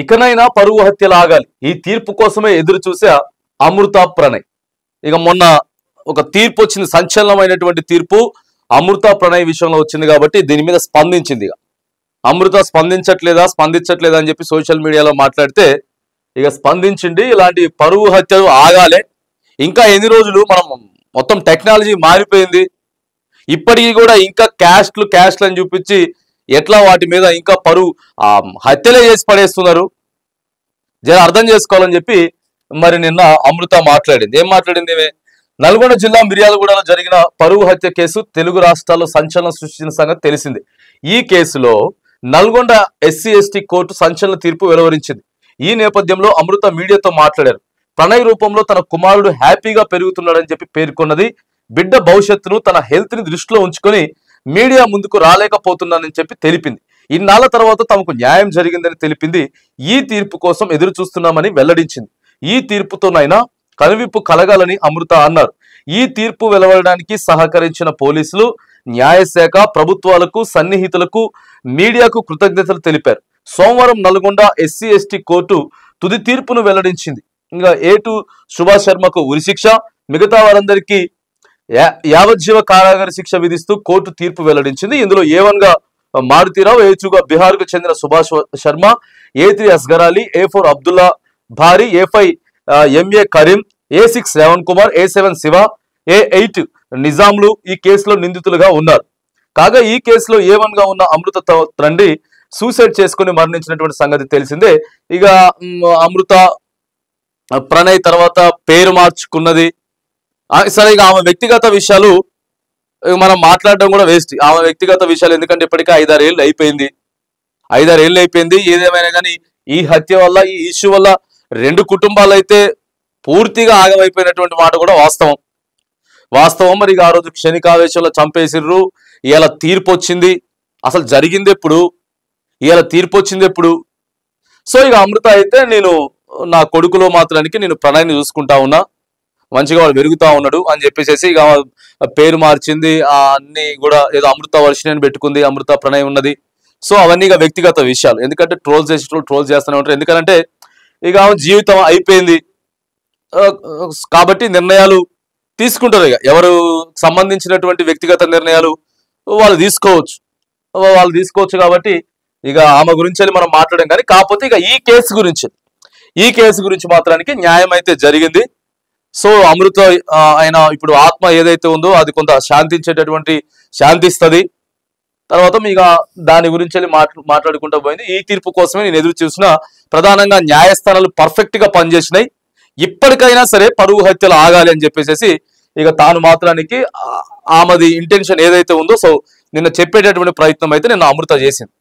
ఇకనైనా పరువు హత్యలు ఆగాలి. ఈ తీర్పు కోసమే ఎదురు చూసే అమృత ప్రణయ్. ఇక మొన్న ఒక తీర్పు వచ్చింది, సంచలనమైనటువంటి తీర్పు అమృత ప్రణయ్ విషయంలో వచ్చింది కాబట్టి దీని మీద స్పందించింది. ఇక అమృత స్పందించట్లేదా అని చెప్పి సోషల్ మీడియాలో మాట్లాడితే ఇక స్పందించింది. ఇలాంటి పరువు హత్యలు ఆగాలి. ఇంకా ఎన్ని రోజులు? మనం మొత్తం టెక్నాలజీ మారిపోయింది. ఇప్పటికీ కూడా ఇంకా క్యాస్ట్లు అని చూపించి ఎట్లా వాటి మీద ఇంకా పరువు హత్యలే చేసి పడేస్తున్నారు. జర అర్థం చేసుకోవాలని చెప్పి మరి నిన్న అమృత మాట్లాడింది. ఏం మాట్లాడింది? నల్గొండ జిల్లా మిర్యాలగూడలో జరిగిన పరువు హత్య కేసు తెలుగు రాష్ట్రాల్లో సంచలనం సృష్టించిన సంగతి తెలిసింది. ఈ కేసులో నల్గొండ SC/ST కోర్టు సంచలన తీర్పు వెలువరించింది. ఈ నేపథ్యంలో అమృత మీడియాతో మాట్లాడారు. ప్రణయ్ రూపంలో తన కుమారుడు హ్యాపీగా పెరుగుతున్నాడని చెప్పి పేర్కొన్నది. బిడ్డ భవిష్యత్తును, తన హెల్త్ ని దృష్టిలో ఉంచుకొని మీడియా ముందుకు రాలేకపోతున్నానని చెప్పి తెలిపింది. ఇన్నాళ్ల తర్వాత తమకు న్యాయం జరిగిందని తెలిపింది. ఈ తీర్పు కోసం ఎదురు చూస్తున్నామని వెల్లడించింది. ఈ తీర్పుతోనైనా కనువిప్పు కలగాలని అమృత అన్నారు. ఈ తీర్పు వెలువడడానికి సహకరించిన పోలీసులు, న్యాయశాఖ, ప్రభుత్వాలకు, సన్నిహితులకు, మీడియాకు కృతజ్ఞతలు తెలిపారు. సోమవారం నల్గొండ SC/ST కోర్టు తుది తీర్పును వెల్లడించింది. ఇంకా A2 సుభాష్ శర్మకు ఉరిశిక్ష, మిగతా వారందరికీ యావజ్జీవ కారాగార శిక్ష విధిస్తూ కోర్టు తీర్పు వెల్లడించింది. ఇందులో A1 గా మారుతీరావు, A2 గా బీహార్ కు చెందిన సుభాష్ శర్మ, A3 అస్గర్ అలీ, A4 అబ్దుల్లా భారీ, A5 MA Karim, A6 Shravan Kumar, A7 Shiva, A8 నిజాంలు ఈ కేసులో నిందితులుగా ఉన్నారు. కాగా ఈ కేసులో A1 గా ఉన్న అమృత తండ్రి సూసైడ్ చేసుకుని మరణించినటువంటి సంగతి తెలిసిందే. ఇక అమృత ప్రణయ్ తర్వాత పేరు మార్చుకున్నది. సరే, ఇక ఆమె వ్యక్తిగత విషయాలు మనం మాట్లాడడం కూడా వేస్ట్. ఆమె వ్యక్తిగత విషయాలు ఎందుకంటే ఇప్పటికే 5-6 ఏళ్ళు అయిపోయింది. 5-6 ఏళ్ళు అయిపోయింది. ఏదేమైనా కానీ ఈ హత్య వల్ల, ఈ ఇష్యూ వల్ల 2 కుటుంబాలు అయితే పూర్తిగా ఆగమైపోయినటువంటి మాట కూడా వాస్తవం. మరి ఆ రోజు క్షణికావేశంలో చంపేసిర్రు. ఇవాళ తీర్పు వచ్చింది. అసలు జరిగింది ఎప్పుడు? ఇవాళ తీర్పు వచ్చింది ఎప్పుడు? సో ఇక అమృత అయితే నేను నా కొడుకులో మాత్రానికి నేను ప్రణయ్ని చూసుకుంటా ఉన్నా, మంచిగా వాడు పెరుగుతా ఉన్నాడు అని చెప్పేసి ఇక పేరు మార్చింది. అన్ని కూడా ఏదో అమృత వర్షిని అని పెట్టుకుంది. అమృత ప్రణయ్ ఉన్నది. సో అవన్నీ ఇక వ్యక్తిగత విషయాలు. ఎందుకంటే ట్రోల్ చేస్తూనే ఉంటారు. ఎందుకంటే ఇక జీవితం అయిపోయింది కాబట్టి నిర్ణయాలు తీసుకుంటారు. ఇక ఎవరు సంబంధించినటువంటి వ్యక్తిగత నిర్ణయాలు వాళ్ళు తీసుకోవచ్చు కాబట్టి ఇక ఆమె గురించి మనం మాట్లాడడం. కానీ కాకపోతే ఇక ఈ కేసు గురించి మాత్రానికి న్యాయం అయితే జరిగింది. సో అమృత ఆయన ఇప్పుడు ఆత్మ ఏదైతే ఉందో అది కొంత శాంతిస్తుంది. తర్వాత ఇక దాని గురించి మాట్లాడుకుంటూ పోయింది. ఈ తీర్పు కోసమే నేను ఎదురు చూసిన. ప్రధానంగా న్యాయస్థానాలు పర్ఫెక్ట్ గా పనిచేసినాయి. ఇప్పటికైనా సరే పరువు హత్యలు ఆగాలి అని చెప్పేసి ఇక తాను మాత్రానికి ఆమెది ఇంటెన్షన్ ఏదైతే ఉందో సో నిన్న చెప్పేటటువంటి ప్రయత్నం అయితే నిన్న అమృత చేసింది.